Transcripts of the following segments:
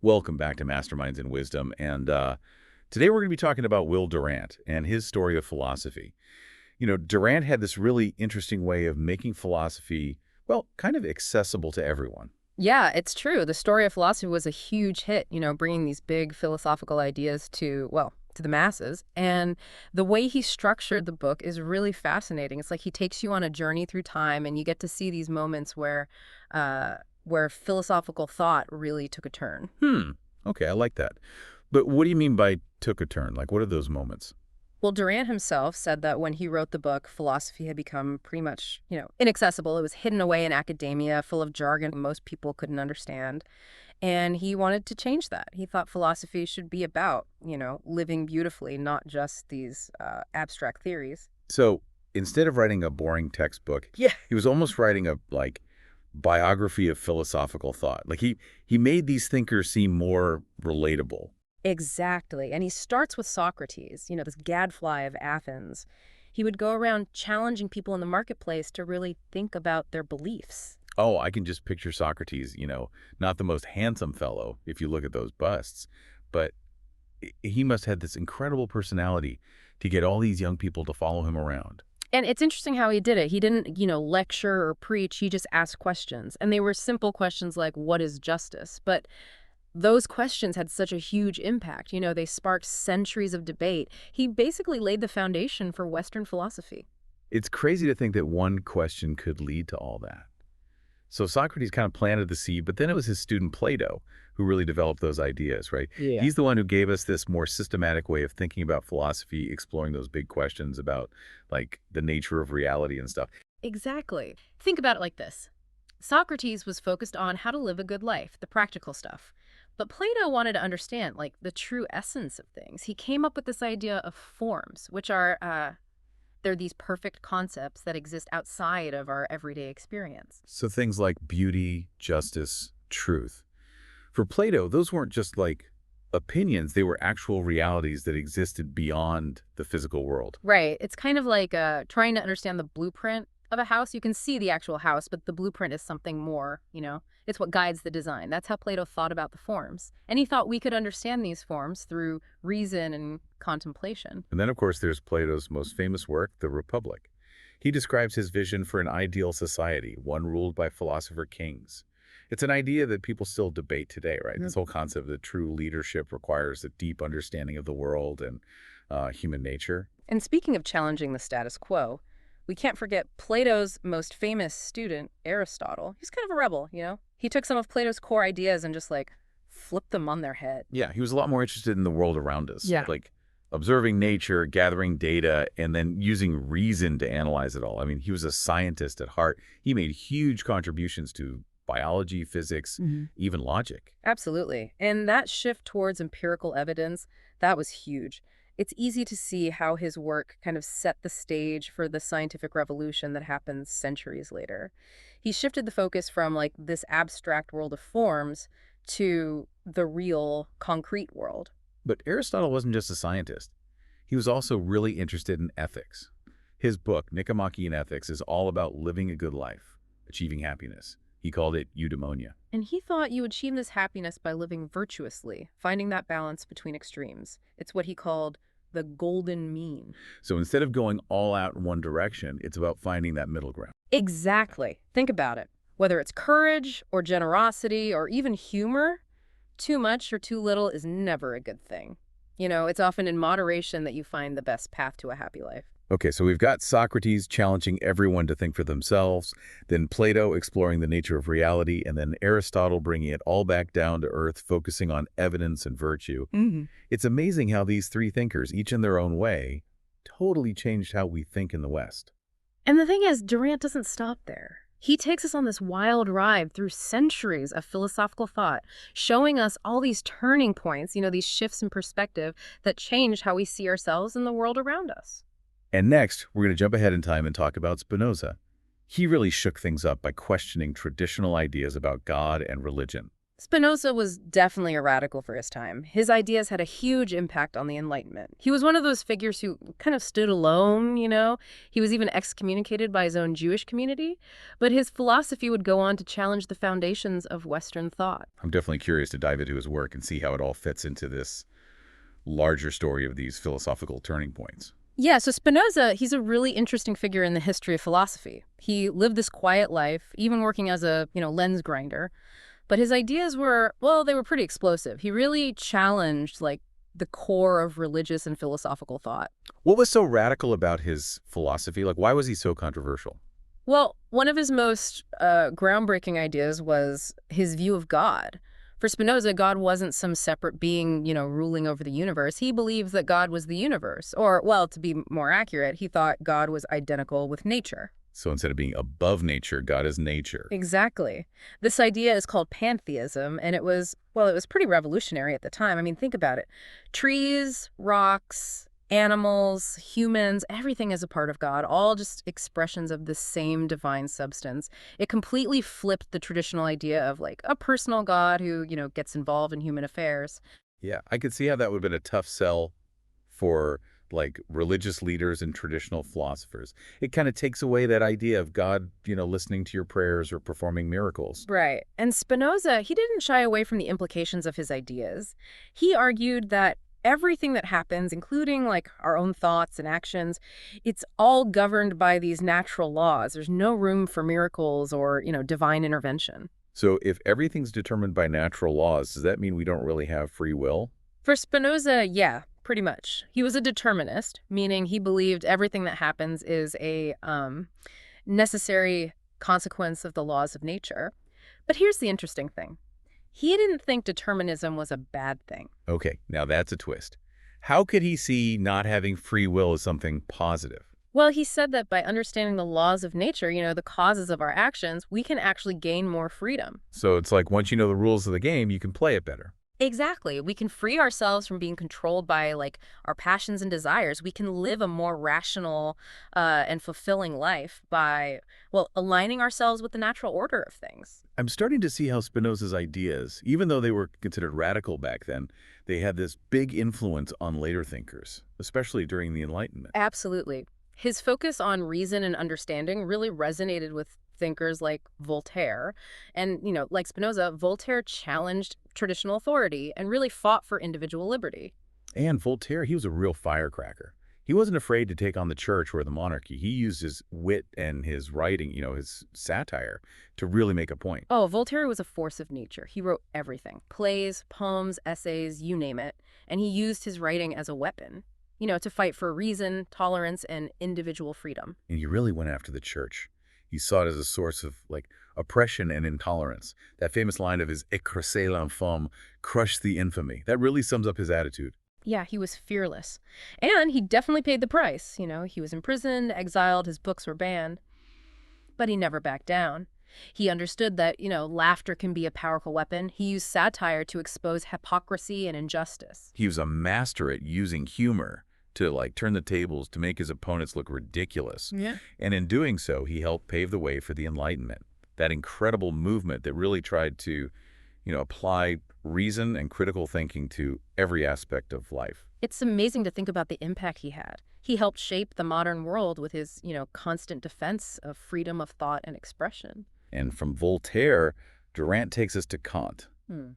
Welcome back to Masterminds in Wisdom. And today we're going to be talking about Will Durant and his story of philosophy. Durant had this really interesting way of making philosophy, well, kind of accessible to everyone. Yeah, it's true. The story of philosophy was a huge hit, bringing these big philosophical ideas to the masses. And the way he structured the book is really fascinating. It's like he takes you on a journey through time, and you get to see these moments where philosophical thought really took a turn. Okay, I like that. But what do you mean by took a turn? Like, what are those moments? Well, Durant himself said that when he wrote the book, philosophy had become pretty much, inaccessible. It was hidden away in academia, full of jargon most people couldn't understand. And he wanted to change that. He thought philosophy should be about, living beautifully, not just these abstract theories. So instead of writing a boring textbook, Yeah. he was almost writing a, biography of philosophical thought. Like, he made these thinkers seem more relatable. Exactly. And he starts with Socrates, this gadfly of Athens. He would go around challenging people in the marketplace to really think about their beliefs. Oh, I can just picture Socrates, not the most handsome fellow if you look at those busts, but he must have this incredible personality to get all these young people to follow him around. And it's interesting how he did it. He didn't, lecture or preach. He just asked questions. And they were simple questions like, what is justice? But those questions had such a huge impact. They sparked centuries of debate. He basically laid the foundation for Western philosophy. It's crazy to think that one question could lead to all that. So Socrates kind of planted the seed, but then it was his student Plato who really developed those ideas, right? Yeah. He's the one who gave us this more systematic way of thinking about philosophy, exploring those big questions about, like, the nature of reality and stuff. Exactly. Think about it like this. Socrates was focused on how to live a good life, the practical stuff. But Plato wanted to understand, the true essence of things. He came up with this idea of forms, which they're these perfect concepts that exist outside of our everyday experience. So things like beauty, justice, truth. For Plato, those weren't just like opinions, they were actual realities that existed beyond the physical world. Right. It's kind of like trying to understand the blueprint of a house. You can see the actual house, but the blueprint is something more. It's what guides the design. That's how Plato thought about the forms. And he thought we could understand these forms through reason and contemplation. And then, of course, there's Plato's most famous work, The Republic. He describes his vision for an ideal society, one ruled by philosopher kings. It's an idea that people still debate today, right? This whole concept that true leadership requires a deep understanding of the world and human nature. And speaking of challenging the status quo, we can't forget Plato's most famous student, Aristotle. He's kind of a rebel. He took some of Plato's core ideas and just flipped them on their head. Yeah, he was a lot more interested in the world around us. Yeah. Like observing nature, gathering data, and then using reason to analyze it all. I mean, he was a scientist at heart. He made huge contributions to biology, physics, even logic. Absolutely. And that shift towards empirical evidence, that was huge. It's easy to see how his work kind of set the stage for the scientific revolution that happens centuries later. He shifted the focus from this abstract world of forms to the real concrete world. But Aristotle wasn't just a scientist. He was also really interested in ethics. His book, Nicomachean Ethics, is all about living a good life, achieving happiness. He called it eudaimonia. And he thought you achieve this happiness by living virtuously, finding that balance between extremes. It's what he called the golden mean. So instead of going all out in one direction, it's about finding that middle ground. Exactly. Think about it. Whether it's courage or generosity or even humor, too much or too little is never a good thing. It's often in moderation that you find the best path to a happy life. Okay, so we've got Socrates challenging everyone to think for themselves, then Plato exploring the nature of reality, and then Aristotle bringing it all back down to earth, focusing on evidence and virtue. It's amazing how these three thinkers, each in their own way, totally changed how we think in the West. And the thing is, Durant doesn't stop there. He takes us on this wild ride through centuries of philosophical thought, showing us all these turning points, these shifts in perspective that change how we see ourselves and the world around us. And next, we're going to jump ahead in time and talk about Spinoza. He really shook things up by questioning traditional ideas about God and religion. Spinoza was definitely a radical for his time. His ideas had a huge impact on the Enlightenment. He was one of those figures who kind of stood alone, you know? He was even excommunicated by his own Jewish community, but his philosophy would go on to challenge the foundations of Western thought. I'm definitely curious to dive into his work and see how it all fits into this larger story of these philosophical turning points. Yeah, so Spinoza, he's a really interesting figure in the history of philosophy. He lived this quiet life, even working as a, lens grinder. But his ideas were, well, they were pretty explosive. He really challenged, the core of religious and philosophical thought. What was so radical about his philosophy? Like, why was he so controversial? Well, one of his most groundbreaking ideas was his view of God. For Spinoza, God wasn't some separate being, ruling over the universe. He believed that God was the universe. Or, well, to be more accurate, he thought God was identical with nature. So instead of being above nature, God is nature. Exactly. This idea is called pantheism, and it was pretty revolutionary at the time. I mean, think about it. Trees, rocks, animals, humans, everything is a part of God, all just expressions of the same divine substance. It completely flipped the traditional idea of, a personal God who, gets involved in human affairs. Yeah, I could see how that would have been a tough sell for religious leaders and traditional philosophers. It kind of takes away that idea of God, listening to your prayers or performing miracles. Right. And Spinoza, he didn't shy away from the implications of his ideas. He argued that everything that happens, including our own thoughts and actions, it's all governed by these natural laws. There's no room for miracles or, divine intervention. So if everything's determined by natural laws, does that mean we don't really have free will? For Spinoza, yeah, pretty much. He was a determinist, meaning he believed everything that happens is a necessary consequence of the laws of nature. But here's the interesting thing. He didn't think determinism was a bad thing. Okay, now that's a twist. How could he see not having free will as something positive? Well, he said that by understanding the laws of nature, the causes of our actions, we can actually gain more freedom. So it's like once you know the rules of the game, you can play it better. Exactly. We can free ourselves from being controlled by our passions and desires. We can live a more rational and fulfilling life by, aligning ourselves with the natural order of things. I'm starting to see how Spinoza's ideas, even though they were considered radical back then, they had this big influence on later thinkers, especially during the Enlightenment. Absolutely. His focus on reason and understanding really resonated with thinkers like Voltaire. And, like Spinoza, Voltaire challenged traditional authority and really fought for individual liberty. And Voltaire, he was a real firecracker. He wasn't afraid to take on the church or the monarchy. He used his wit and his writing, his satire, to really make a point. Oh, Voltaire was a force of nature. He wrote everything. Plays, poems, essays, you name it. And he used his writing as a weapon, to fight for reason, tolerance, and individual freedom. And he really went after the church. He saw it as a source of, oppression and intolerance. That famous line of his "écrasez l'infâme," crush the infamy. That really sums up his attitude. Yeah, he was fearless. And he definitely paid the price. He was imprisoned, exiled, his books were banned. But he never backed down. He understood that, laughter can be a powerful weapon. He used satire to expose hypocrisy and injustice. He was a master at using humor to turn the tables to make his opponents look ridiculous. Yeah. And in doing so, he helped pave the way for the Enlightenment, that incredible movement that really tried to, apply reason and critical thinking to every aspect of life. It's amazing to think about the impact he had. He helped shape the modern world with his, constant defense of freedom of thought and expression. And from Voltaire, Durant takes us to Kant. Hmm.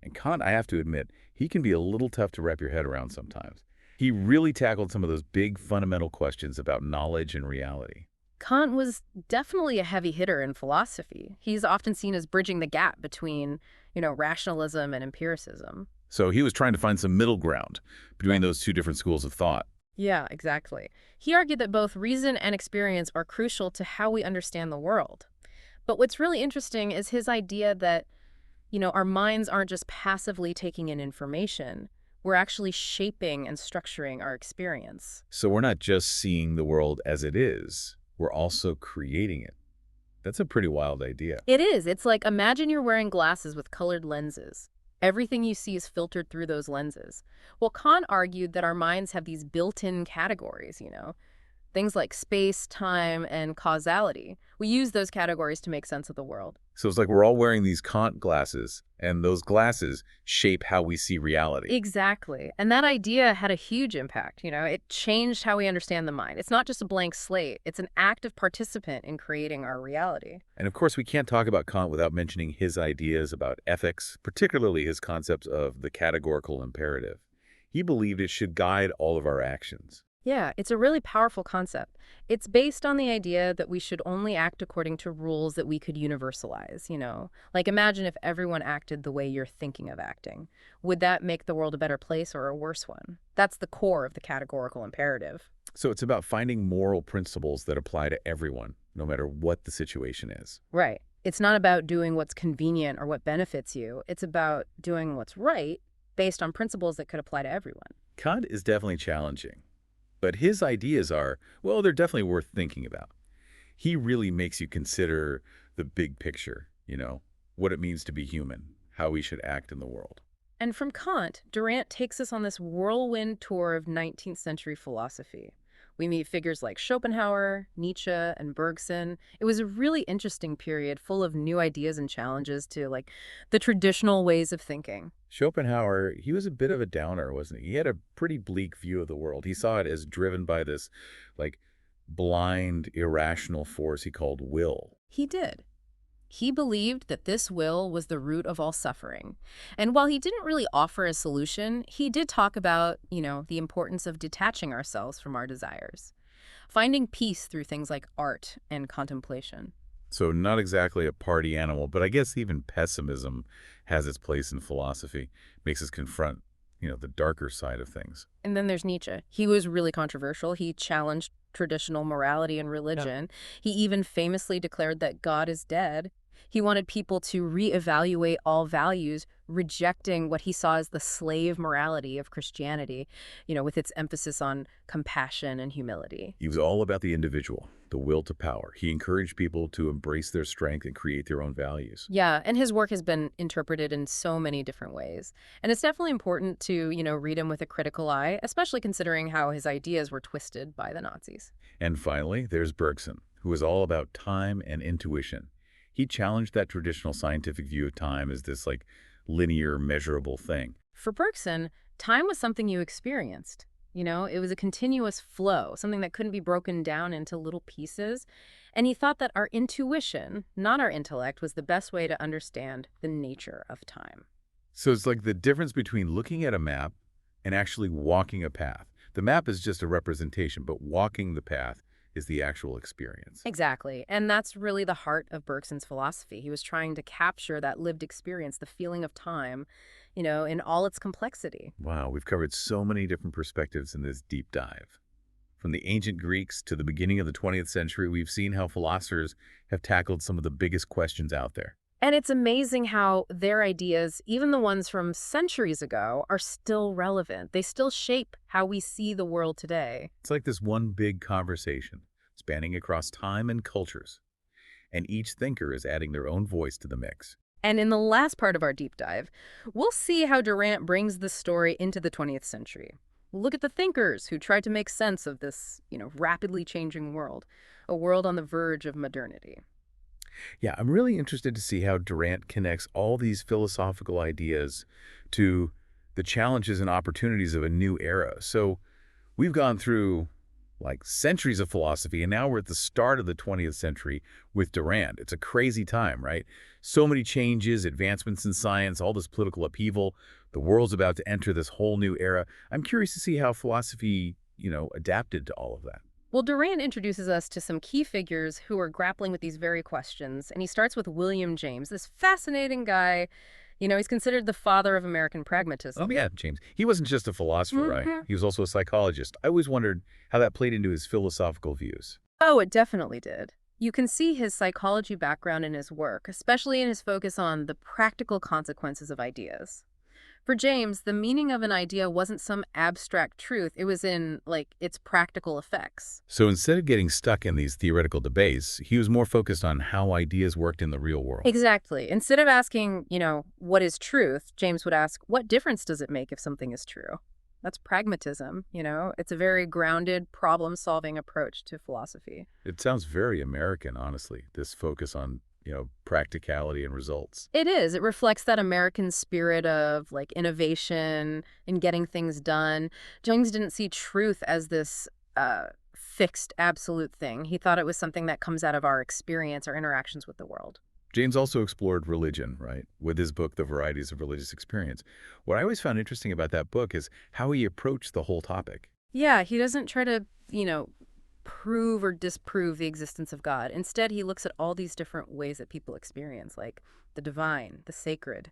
And Kant, I have to admit, he can be a little tough to wrap your head around sometimes. He really tackled some of those big fundamental questions about knowledge and reality. Kant was definitely a heavy hitter in philosophy. He's often seen as bridging the gap between, rationalism and empiricism. So he was trying to find some middle ground between those two different schools of thought. Yeah, exactly. He argued that both reason and experience are crucial to how we understand the world. But what's really interesting is his idea that, our minds aren't just passively taking in information. We're actually shaping and structuring our experience. So we're not just seeing the world as it is, we're also creating it. That's a pretty wild idea. It is. It's like, imagine you're wearing glasses with colored lenses. Everything you see is filtered through those lenses. Well, Kant argued that our minds have these built-in categories, things like space, time, and causality. We use those categories to make sense of the world. So it's like we're all wearing these Kant glasses, and those glasses shape how we see reality. Exactly. And that idea had a huge impact. It changed how we understand the mind. It's not just a blank slate. It's an active participant in creating our reality. And of course, we can't talk about Kant without mentioning his ideas about ethics, particularly his concept of the categorical imperative. He believed it should guide all of our actions. Yeah, it's a really powerful concept. It's based on the idea that we should only act according to rules that we could universalize. Like imagine if everyone acted the way you're thinking of acting. Would that make the world a better place or a worse one? That's the core of the categorical imperative. So it's about finding moral principles that apply to everyone, no matter what the situation is. Right. It's not about doing what's convenient or what benefits you. It's about doing what's right based on principles that could apply to everyone. Kant is definitely challenging. But his ideas are, well, they're definitely worth thinking about. He really makes you consider the big picture, what it means to be human, how we should act in the world. And from Kant, Durant takes us on this whirlwind tour of 19th century philosophy. We meet figures like Schopenhauer, Nietzsche, and Bergson. It was a really interesting period full of new ideas and challenges to, the traditional ways of thinking. Schopenhauer, he was a bit of a downer, wasn't he? He had a pretty bleak view of the world. He saw it as driven by this, blind, irrational force he called will. He did. He believed that this will was the root of all suffering. And while he didn't really offer a solution, he did talk about, the importance of detaching ourselves from our desires, finding peace through things like art and contemplation. So not exactly a party animal, but I guess even pessimism has its place in philosophy, makes us confront, the darker side of things. And then there's Nietzsche. He was really controversial. He challenged traditional morality and religion. Yeah. He even famously declared that God is dead. He wanted people to reevaluate all values, rejecting what he saw as the slave morality of Christianity, with its emphasis on compassion and humility. He was all about the individual, the will to power. He encouraged people to embrace their strength and create their own values. Yeah, and his work has been interpreted in so many different ways. And it's definitely important to, read him with a critical eye, especially considering how his ideas were twisted by the Nazis. And finally, there's Bergson, who was all about time and intuition. He challenged that traditional scientific view of time as this, linear, measurable thing. For Bergson, time was something you experienced. It was a continuous flow, something that couldn't be broken down into little pieces. And he thought that our intuition, not our intellect, was the best way to understand the nature of time. So it's like the difference between looking at a map and actually walking a path. The map is just a representation, but walking the path is the actual experience. Exactly. And that's really the heart of Bergson's philosophy. He was trying to capture that lived experience, the feeling of time, in all its complexity. Wow, we've covered so many different perspectives in this deep dive. From the ancient Greeks to the beginning of the 20th century, we've seen how philosophers have tackled some of the biggest questions out there. And it's amazing how their ideas, even the ones from centuries ago, are still relevant. They still shape how we see the world today. It's like this one big conversation spanning across time and cultures. And each thinker is adding their own voice to the mix. And in the last part of our deep dive, we'll see how Durant brings the story into the 20th century. We'll look at the thinkers who tried to make sense of this, rapidly changing world, a world on the verge of modernity. Yeah, I'm really interested to see how Durant connects all these philosophical ideas to the challenges and opportunities of a new era. So we've gone through centuries of philosophy, and now we're at the start of the 20th century with Durant. It's a crazy time, right? So many changes, advancements in science, all this political upheaval. The world's about to enter this whole new era. I'm curious to see how philosophy, adapted to all of that. Well, Durant introduces us to some key figures who are grappling with these very questions, and he starts with William James, this fascinating guy. He's considered the father of American pragmatism. Oh, yeah, James. He wasn't just a philosopher, right? He was also a psychologist. I always wondered how that played into his philosophical views. Oh, it definitely did. You can see his psychology background in his work, especially in his focus on the practical consequences of ideas. For James, the meaning of an idea wasn't some abstract truth. It was in, its practical effects. So instead of getting stuck in these theoretical debates, he was more focused on how ideas worked in the real world. Exactly. Instead of asking, what is truth, James would ask, what difference does it make if something is true? That's pragmatism, you know? It's a very grounded, problem-solving approach to philosophy. It sounds very American, honestly, this focus on, practicality and results. It is. It reflects that American spirit of, like, innovation and getting things done. James didn't see truth as this fixed, absolute thing. He thought it was something that comes out of our experience, our interactions with the world. James also explored religion, right, with his book, The Varieties of Religious Experience. What I always found interesting about that book is how he approached the whole topic. Yeah, he doesn't try to, prove or disprove the existence of God. Instead, he looks at all these different ways that people experience, like the divine, the sacred,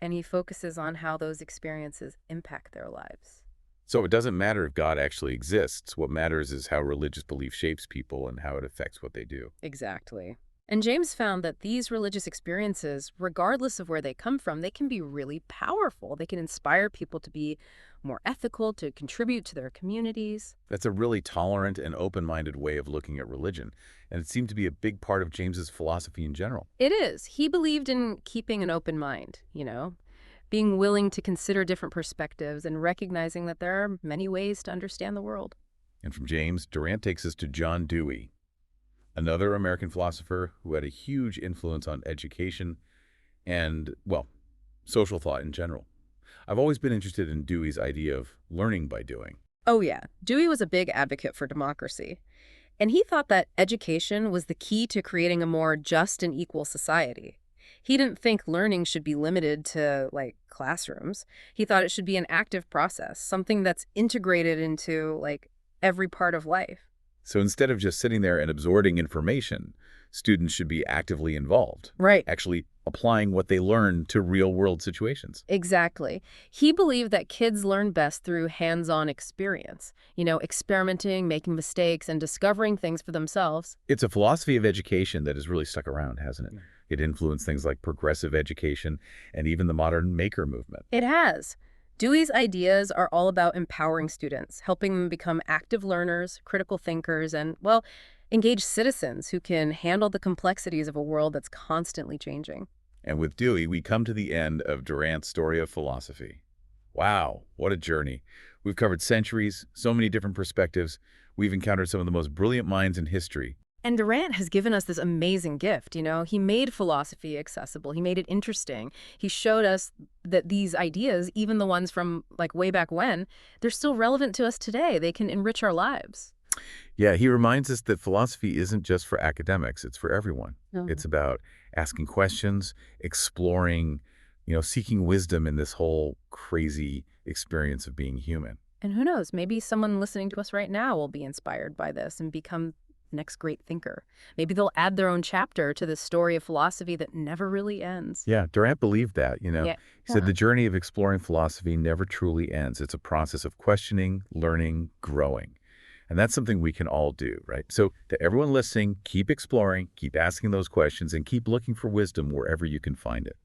and he focuses on how those experiences impact their lives. So it doesn't matter if God actually exists. What matters is how religious belief shapes people and how it affects what they do. Exactly. And James found that these religious experiences, regardless of where they come from, they can be really powerful. They can inspire people to be more ethical, to contribute to their communities. That's a really tolerant and open-minded way of looking at religion, and it seemed to be a big part of James's philosophy in general. It is. He believed in keeping an open mind, being willing to consider different perspectives and recognizing that there are many ways to understand the world. And from James, Durant takes us to John Dewey, another American philosopher who had a huge influence on education and, well, social thought in general. I've always been interested in Dewey's idea of learning by doing. Oh, yeah. Dewey was a big advocate for democracy. And he thought that education was the key to creating a more just and equal society. He didn't think learning should be limited to, like, classrooms. He thought it should be an active process, something that's integrated into, like, every part of life. So instead of just sitting there and absorbing information, students should be actively involved, Right. actually applying what they learn to real-world situations. Exactly. He believed that kids learn best through hands-on experience, experimenting, making mistakes, and discovering things for themselves. It's a philosophy of education that has really stuck around, hasn't it? Mm. It influenced things like progressive education and even the modern maker movement. It has. Dewey's ideas are all about empowering students, helping them become active learners, critical thinkers, and, well, engaged citizens who can handle the complexities of a world that's constantly changing. And with Dewey, we come to the end of Durant's story of philosophy. Wow, what a journey. We've covered centuries, so many different perspectives. We've encountered some of the most brilliant minds in history. And Durant has given us this amazing gift, He made philosophy accessible. He made it interesting. He showed us that these ideas, even the ones from, like, way back when, they're still relevant to us today. They can enrich our lives. Yeah, he reminds us that philosophy isn't just for academics, it's for everyone. Oh. It's about asking questions, exploring, seeking wisdom in this whole crazy experience of being human. And who knows, maybe someone listening to us right now will be inspired by this and become the next great thinker. Maybe they'll add their own chapter to the story of philosophy that never really ends. Yeah, Durant believed that, Yeah. He said the journey of exploring philosophy never truly ends. It's a process of questioning, learning, growing. And that's something we can all do, right? So to everyone listening, keep exploring, keep asking those questions, and keep looking for wisdom wherever you can find it.